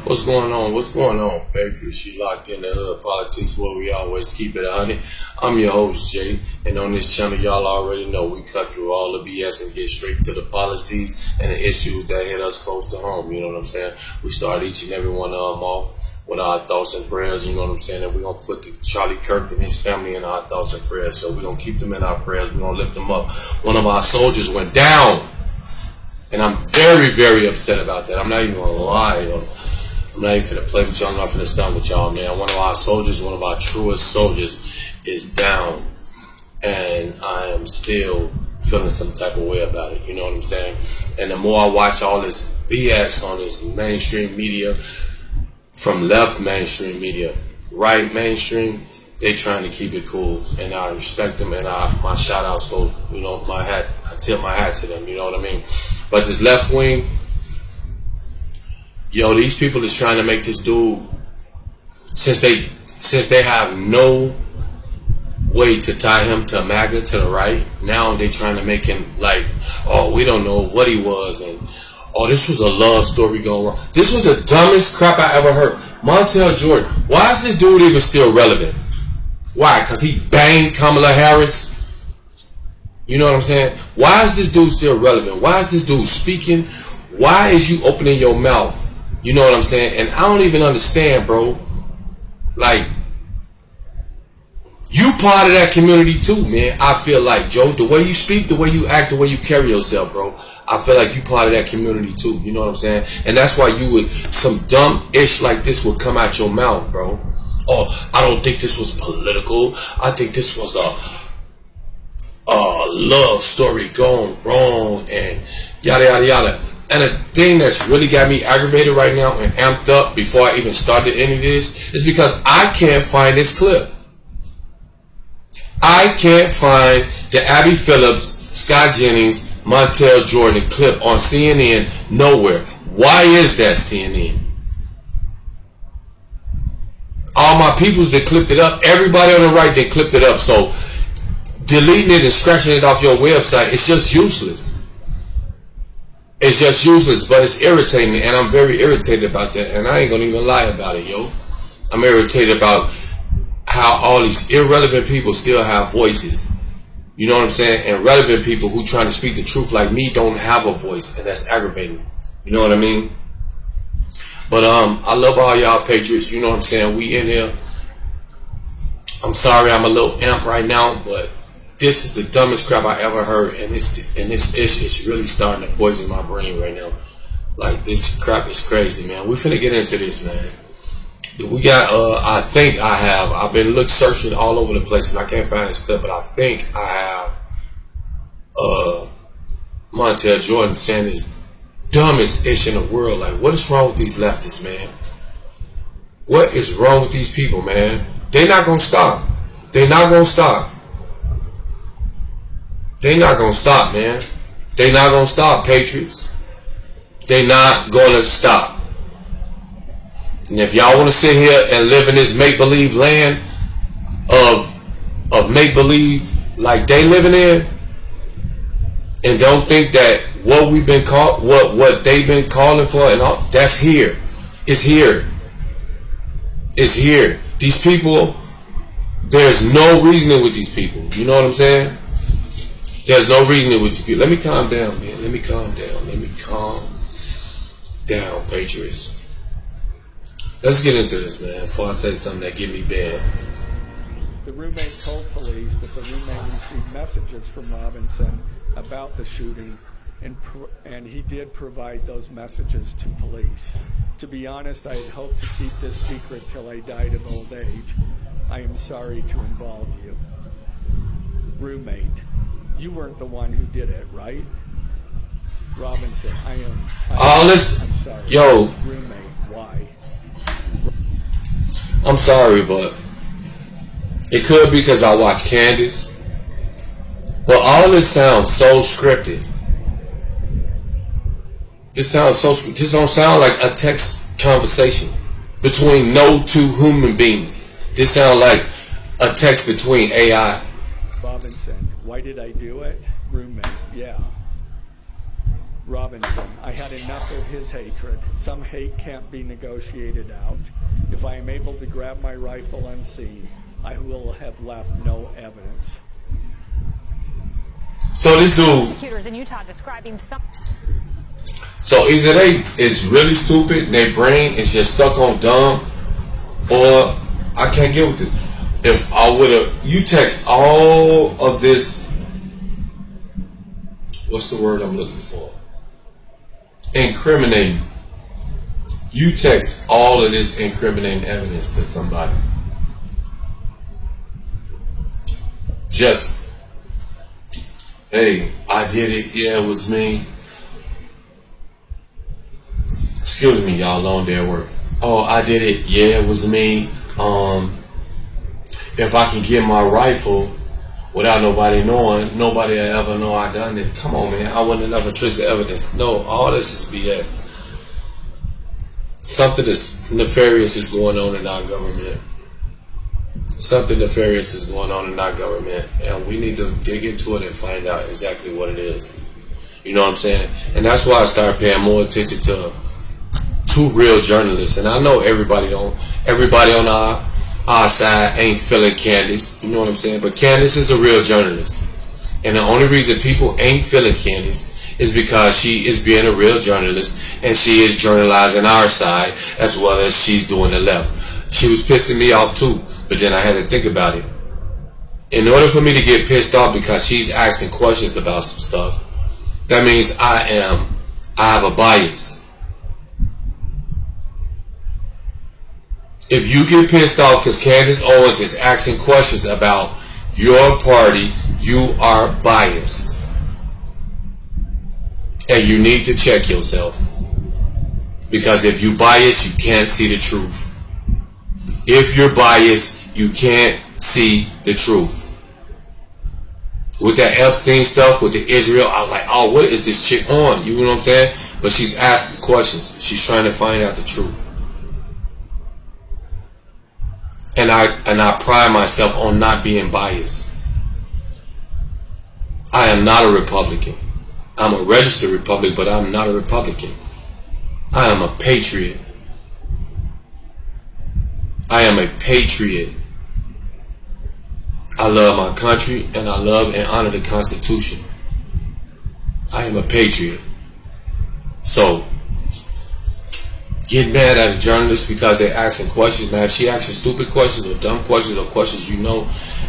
What's going on? What's going on, Patriots? You locked in the hood politics where we always keep it 100. I'm your host, Jay, and on this channel, y'all already know we cut through all the BS and get straight to the policies and the issues that hit us close to home. You know what I'm saying? We start each and every one of them off with our thoughts and prayers. You know what I'm saying? And we're going to put Charlie Kirk and his family in our thoughts and prayers. So we're going to keep them in our prayers. We're going to lift them up. One of our soldiers went down, and I'm very, very upset about that. I'm not even going to lie, yo. I'm not even finna play with y'all. I'm not finna stand with y'all, man. One of our soldiers, one of our truest soldiers, is down, and I am still feeling some type of way about it. You know what I'm saying? And the more I watch all this BS on this mainstream media, from left mainstream media, right mainstream, they trying to keep it cool, and I respect them, and my shout outs go, you know, I tip my hat to them. You know what I mean? But this left wing. Yo, these people is trying to make this dude, since they have no way to tie him to MAGA, to the right, now they trying to make him like, oh, we don't know what he was, and oh, this was a love story going wrong. This was the dumbest crap I ever heard. Montell Jordan, why is this dude even still relevant? Why? Because he banged Kamala Harris? You know what I'm saying? Why is this dude still relevant? Why is this dude speaking? Why is you opening your mouth? You know what I'm saying? And I don't even understand, bro. Like, you part of that community too, man. I feel like, Joe, the way you speak, the way you act, the way you carry yourself, bro, I feel like you part of that community too. You know what I'm saying? And that's why you would, some dumb ish like this would come out your mouth, bro. Oh, I don't think this was political. I think this was a love story going wrong and yada, yada, yada. And the thing that's really got me aggravated right now and amped up before I even started any of this is because I can't find this clip. I can't find the Abby Phillips, Scott Jennings, Montell Jordan clip on CNN nowhere. Why is that, CNN? All my peoples that clipped it up, everybody on the right that clipped it up. So deleting it and scratching it off your website, it's just useless. It's just useless, but it's irritating, and I'm very irritated about that, and I ain't gonna even lie about it, yo. I'm irritated about how all these irrelevant people still have voices. You know what I'm saying? And relevant people who trying to speak the truth like me don't have a voice, and that's aggravating. You know what I mean? But I love all y'all Patriots. You know what I'm saying? We in here. I'm sorry I'm a little amp right now, but this is the dumbest crap I ever heard, and this ish is really starting to poison my brain right now. Like, this crap is crazy, man. We finna get into this, man. We got, I've been searching all over the place, and I can't find this clip, but I think I have Montell Jordan saying this dumbest ish in the world. Like, what is wrong with these leftists, man? What is wrong with these people, man? They're not gonna stop. They're not gonna stop. They not gonna stop, man. They not gonna stop, Patriots. They not gonna stop. And if y'all want to sit here and live in this make-believe land of make-believe like they living in, and don't think that what we've been called, what they've been calling for, and all that's here. It's here. It's here. These people, there's no reasoning with these people. You know what I'm saying? There's no reasoning with you. Let me calm down, man. Let me calm down. Let me calm down, Patriots. Let's get into this, man, before I say something that get me bad. The roommate told police that the roommate received messages from Robinson about the shooting, and he did provide those messages to police. To be honest, I had hoped to keep this secret till I died of old age. I am sorry to involve you. Roommate. You weren't the one who did it, right? Robinson, I'm sorry. Yo. Roommate, why? I'm sorry, but it could be because I watch Candace. But all this sounds so scripted. This don't sound like a text conversation between no two human beings. This sounds like a text between AI. Robinson, why did I do it? Roommate, yeah. Robinson, I had enough of his hatred. Some hate can't be negotiated out. If I am able to grab my rifle unseen, I will have left no evidence. So this dude, prosecutors in Utah describing some. so either they is really stupid, their brain is just stuck on dumb, or I can't get with it. If I would have, you text all of this, what's the word I'm looking for? Incriminating. You text all of this incriminating evidence to somebody. Just, hey, I did it. Yeah, it was me. Excuse me, y'all, long day at work. Oh, I did it. Yeah, it was me. If I can get my rifle without nobody knowing, nobody will ever know I done it. Come on, man. I wouldn't have never traced the evidence. No, all this is BS. Something that's nefarious is going on in our government. Something nefarious is going on in our government, and we need to dig into it and find out exactly what it is. You know what I'm saying? And that's why I started paying more attention to real journalists. And I know everybody on our side ain't feeling Candace. You know what I'm saying? But Candace is a real journalist, and the only reason people ain't feeling Candace is because she is being a real journalist, and she is journalizing our side as well as she's doing the left. She was pissing me off too, but then I had to think about it. In order for me to get pissed off because she's asking questions about some stuff, that means I have a bias. If you get pissed off because Candace Owens is asking questions about your party, you are biased. And you need to check yourself. Because if you biased, you can't see the truth. If you're biased, you can't see the truth. With that Epstein stuff, with the Israel, I was like, oh, what is this chick on? You know what I'm saying? But she's asking questions. She's trying to find out the truth. And I pride myself on not being biased. I am not a Republican. I'm a registered Republican, but I'm not a Republican. I am a patriot. I am a patriot. I love my country, and I love and honor the Constitution. I am a patriot. So, get mad at a journalist because they're asking questions, man. If she asking stupid questions or dumb questions or questions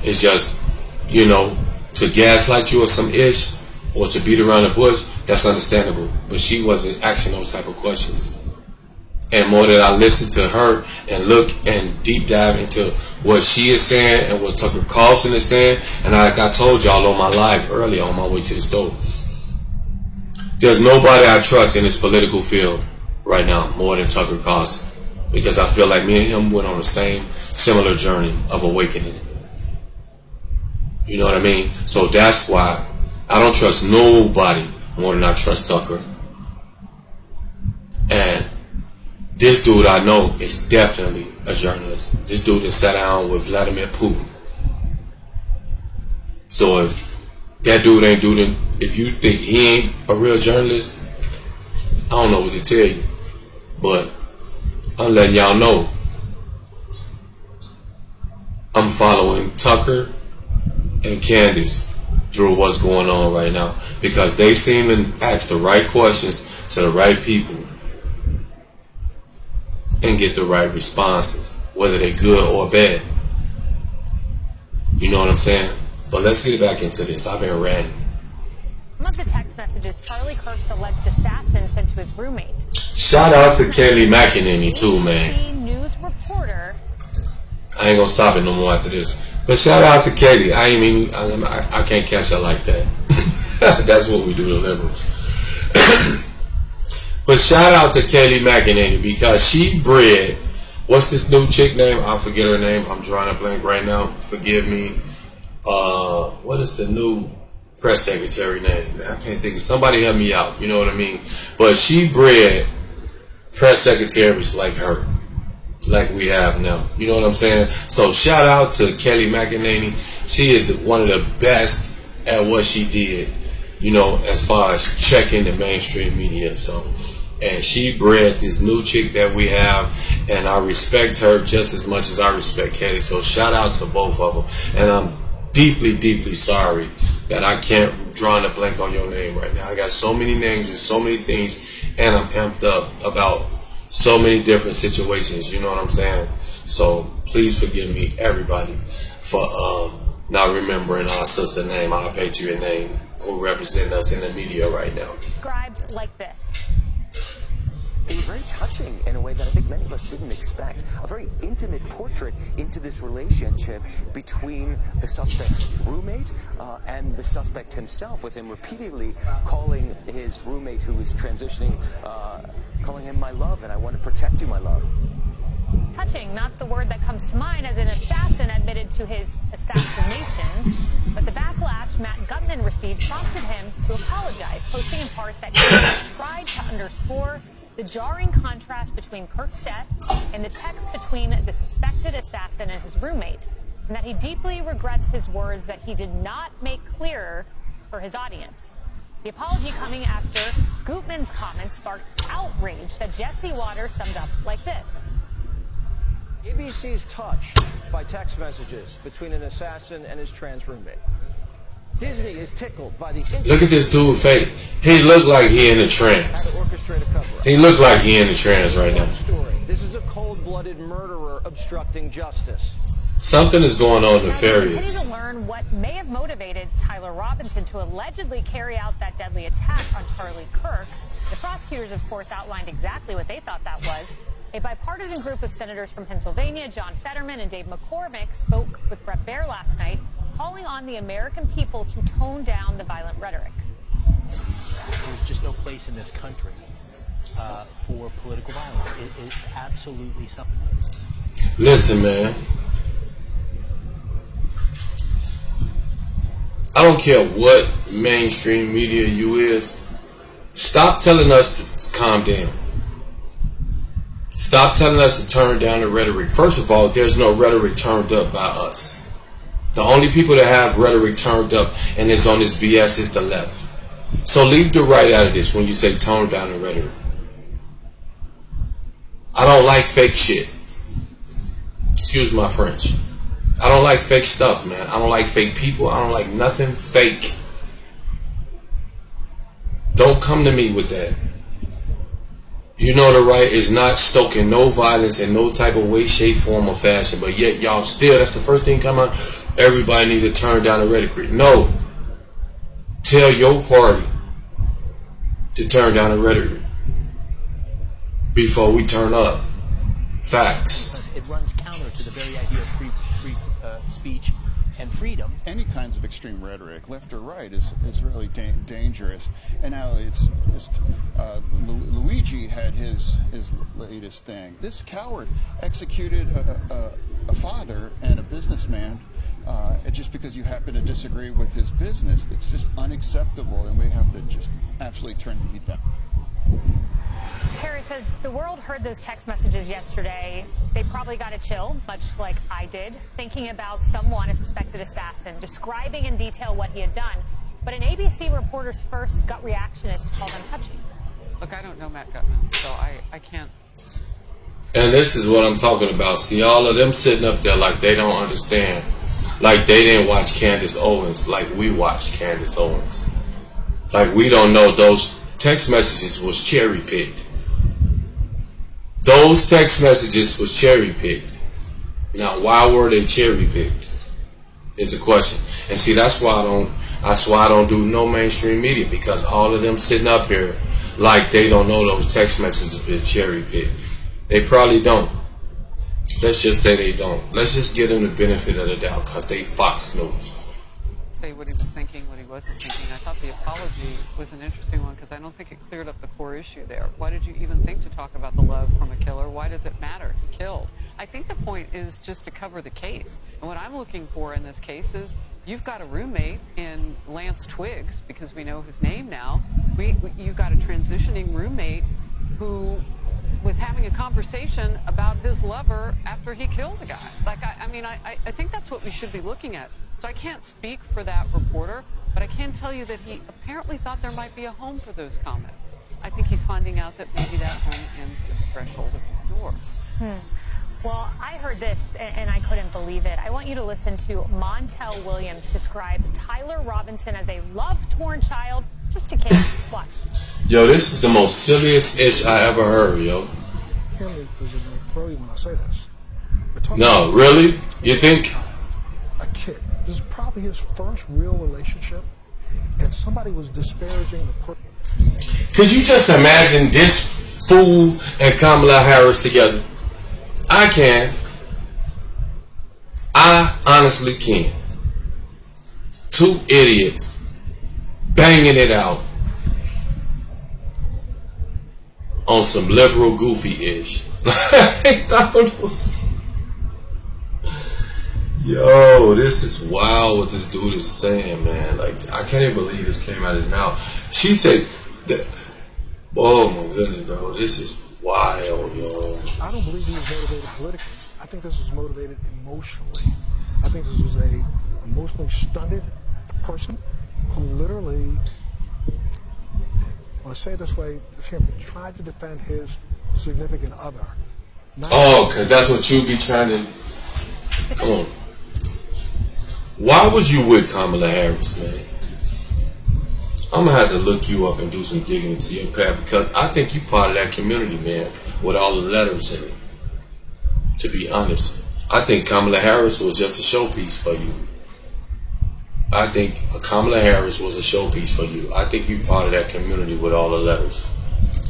it's just, to gaslight you or some ish or to beat around the bush, that's understandable. But she wasn't asking those type of questions. And more that I listen to her and look and deep dive into what she is saying and what Tucker Carlson is saying, and like I told y'all on my live earlier on my way to the store, there's nobody I trust in this political field right now more than Tucker Carlson, because I feel like me and him went on the same similar journey of awakening. You know what I mean? So that's why I don't trust nobody more than I trust Tucker. And this dude I know is definitely a journalist. This dude that sat down with Vladimir Putin. So if that dude ain't doing, if you think he ain't a real journalist, I don't know what to tell you. But I'm letting y'all know I'm following Tucker and Candace through what's going on right now, because they seem to ask the right questions to the right people and get the right responses, whether they're good or bad. You know what I'm saying? But let's get back into this. I've been ranting. Some of the text messages Charlie Kirk's alleged assassin sent to his roommate. Shout out to Kelly McEnany too, man. ABC News reporter. I ain't gonna stop it no more after this. But shout out to Kelly. I can't catch her like that. That's what we do to liberals. But shout out to Kelly McEnany, because she bred, what's this new chick name? I forget her name. I'm drawing a blank right now. Forgive me. What is the new press secretary name? I can't think of. Somebody help me out. You know what I mean? But she bred press secretaries like her, like we have now. You know what I'm saying? So shout out to Kelly McEnany. She is one of the best at what she did. you know, as far as checking the mainstream media. So, and she bred this new chick that we have, and I respect her just as much as I respect Katie. So shout out to both of them. And I'm deeply, deeply sorry that I can't draw a blank on your name right now. I got so many names and so many things, and I'm amped up about so many different situations. You know what I'm saying? So please forgive me, everybody, for not remembering our sister name, our patriot name, who represent us in the media right now. Described like this. It was very touching in a way that I think many of us didn't expect. A very intimate portrait into this relationship between the suspect's roommate and the suspect himself, with him repeatedly calling his roommate who was transitioning, calling him my love, and I want to protect you, my love. Touching, not the word that comes to mind, as an assassin admitted to his assassination, but the backlash Matt Gutman received prompted him to apologize, posting in part that he tried to underscore the jarring contrast between Kirk's death and the text between the suspected assassin and his roommate, and that he deeply regrets his words that he did not make clearer for his audience. The apology coming after Gutman's comments sparked outrage that Jesse Waters summed up like this. ABC's touched by text messages between an assassin and his trans roommate. Disney is tickled by the... Look at this dude face. He looked like he in a trance. He looked like he in a trance right now. This is a cold-blooded murderer obstructing justice. Something is going on nefarious. We continue to learn what may have motivated Tyler Robinson to allegedly carry out that deadly attack on Charlie Kirk. The prosecutors, of course, outlined exactly what they thought that was. A bipartisan group of senators from Pennsylvania, John Fetterman and Dave McCormick, spoke with Bret Baier last night, calling on the American people to tone down the violent rhetoric. There's just no place in this country for political violence. It is absolutely something. Listen, man. I don't care what mainstream media you is. Stop telling us to calm down. Stop telling us to turn down the rhetoric. First of all, there's no rhetoric turned up by us. The only people that have rhetoric turned up and is on this BS is the left. So leave the right out of this when you say tone down the rhetoric. I don't like fake shit. Excuse my French. I don't like fake stuff, man. I don't like fake people. I don't like nothing fake. Don't come to me with that. You know the right is not stoking no violence in no type of way, shape, form, or fashion. But yet y'all still, that's the first thing come out. Everybody need to turn down the rhetoric. No. Tell your party to turn down the rhetoric before we turn up. Facts. It runs counter to the very idea of free speech and freedom. Any kinds of extreme rhetoric, left or right, is really dangerous. And now it's Luigi had his latest thing. This coward executed a father and a businessman just because you happen to disagree with his business. It's just unacceptable, and we have to just absolutely turn the heat down. Harry says the world heard those text messages yesterday. They probably got a chill, much like I did, thinking about someone, a suspected assassin, describing in detail what he had done. But an ABC reporter's first gut reaction is to call them touching. Look, I don't know Matt Gutman, so I can't. And this is what I'm talking about. See, all of them sitting up there like they don't understand. Like they didn't watch Candace Owens like we watched Candace Owens. Like we don't know those text messages was cherry picked. Those text messages was cherry picked. Now, why were they cherry picked? Is the question. And see, that's why I don't do no mainstream media, because all of them sitting up here like they don't know those text messages have been cherry picked. They probably don't. Let's just say they don't. Let's just give them the benefit of the doubt because they Fox News. Say what he was thinking, what he wasn't thinking. I thought the apology was an interesting one because I don't think it cleared up the core issue there. Why did you even think to talk about the love from a killer? Why does it matter? He killed. I think the point is just to cover the case. And what I'm looking for in this case is you've got a roommate in Lance Twiggs, because we know his name now. You've got a transitioning roommate who was having a conversation about his lover after he killed the guy. Like, I think that's what we should be looking at. So I can't speak for that reporter, but I can tell you that he apparently thought there might be a home for those comments. I think he's finding out that maybe that home ends at the threshold of his door. Well, I heard this, and I couldn't believe it. I want you to listen to Montell Williams describe Tyler Robinson as a love-torn child. Just a kid. Watch. Yo, this is the most silliest ish I ever heard, yo. When I say this. No, really? You think? A kid. This is probably his first real relationship, and somebody was disparaging the person. Could you just imagine this fool and Kamala Harris together? I can. I honestly can. Two idiots banging it out on some liberal goofy-ish. Yo, this is wild what this dude is saying, man. Like, I can't even believe this came out of his mouth. She said that, oh my goodness, bro, this is wild, yo. I don't believe he was motivated politically. I think this was motivated emotionally. I think this was a emotionally stunted person who literally, I want to say it this way, tried to defend his significant other. Oh, because that's what you be trying to... Come on. Why was you with Kamala Harris, man? I'm going to have to look you up and do some digging into your past, because I think you part of that community, man, with all the letters in it. To be honest, I think Kamala Harris was just a showpiece for you. I think Kamala Harris was a showpiece for you. I think you part of that community with all the letters.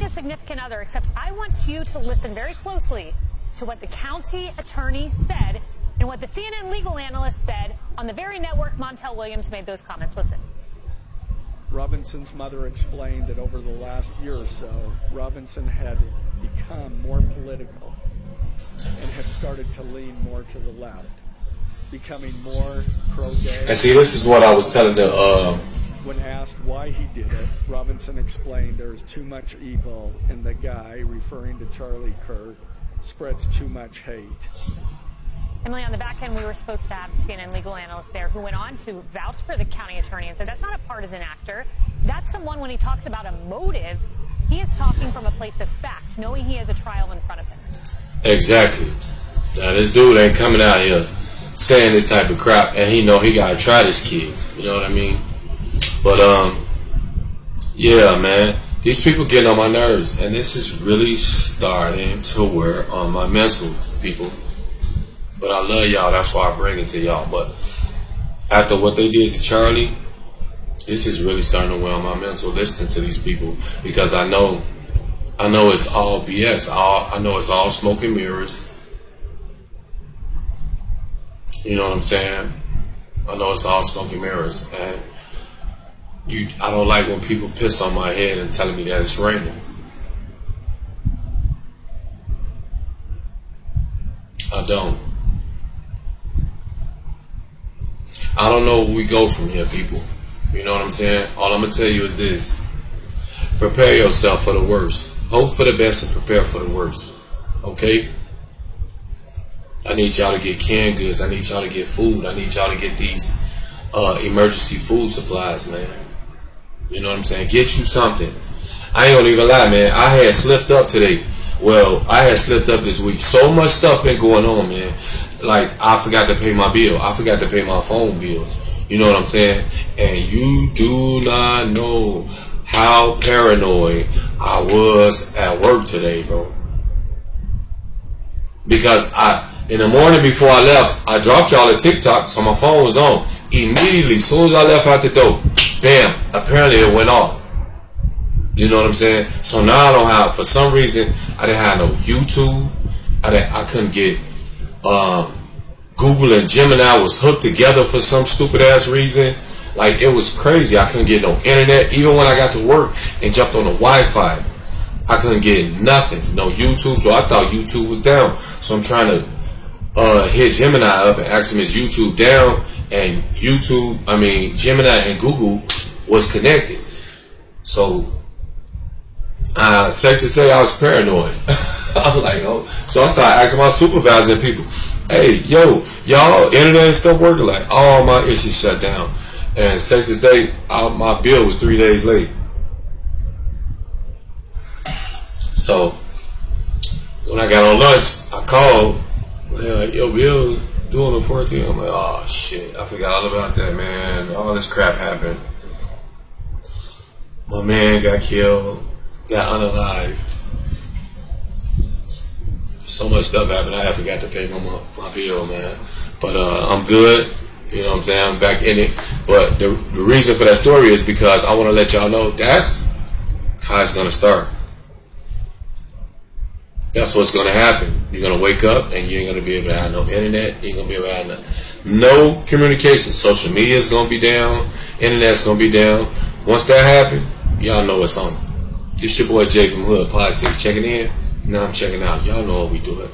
A significant other, except I want you to listen very closely to what the county attorney said and what the CNN legal analyst said on the very network Montell Williams made those comments. Listen. Robinson's mother explained that over the last year or so, Robinson had become more political and had started to lean more to the left, becoming more pro-gay. And see, this is what I was telling the... When asked why he did it, Robinson explained there is too much evil, and the guy, referring to Charlie Kirk, spreads too much hate. Emily, on the back end, we were supposed to have the CNN legal analyst there who went on to vouch for the county attorney and said that's not a partisan actor. That's someone, when he talks about a motive, he is talking from a place of fact, knowing he has a trial in front of him. Exactly. Now, this dude ain't coming out here saying this type of crap, and he know he gotta try this kid. You know what I mean? But, yeah, man. These people getting on my nerves, and this is really starting to wear on my mental, people. But I love y'all, that's why I bring it to y'all. But after what they did to Charlie, this is really starting to wear on my mental, listening to these people, because I know it's all BS. I know it's all smoke and mirrors. You know what I'm saying? I know it's all smoke and mirrors, and I don't like when people piss on my head and telling me that it's raining. I don't. I don't know where we go from here, people. You know what I'm saying? All I'm going to tell you is this. Prepare yourself for the worst. Hope for the best and prepare for the worst. Okay? I need y'all to get canned goods. I need y'all to get food. I need y'all to get these emergency food supplies, man. You know what I'm saying? Get you something. I ain't gonna even lie, man. I had slipped up today. Well, I had slipped up this week. So much stuff been going on, man. Like, I forgot to pay my bill. I forgot to pay my phone bills. You know what I'm saying? And you do not know how paranoid I was at work today, bro. Because in the morning before I left, I dropped y'all a TikTok, so my phone was on. Immediately, as soon as I left out the door, bam, apparently it went off. You know what I'm saying? So now I don't have, for some reason, I didn't have no YouTube. I couldn't get, Google and Gemini was hooked together for some stupid ass reason. Like, it was crazy. I couldn't get no internet. Even when I got to work and jumped on the Wi-Fi, I couldn't get nothing. No YouTube. So I thought YouTube was down. So I'm trying to hit Gemini up and ask him, is YouTube down? And Gemini and Google was connected. So, safe to say I was paranoid. I'm like, oh. So I started asking my supervisor and people, hey, yo, y'all internet and stuff working? Like, all my issues shut down. And safe to say, my bill was 3 days late. So when I got on lunch, I called. They're like, yo, Bill doing the 14. I'm like, oh shit, I forgot all about that, man. All this crap happened. My man got killed, got unalived. So much stuff happened. I forgot to pay my bill, man. But I'm good. You know what I'm saying? I'm back in it. But the reason for that story is because I want to let y'all know that's how it's gonna start. That's what's going to happen. You're going to wake up and you ain't going to be able to have no internet. You ain't going to be able to have no communication. Social media is going to be down. Internet's going to be down. Once that happens, y'all know it's on. This your boy Jay from Hood Politics checking in. Now I'm checking out. Y'all know what we do it.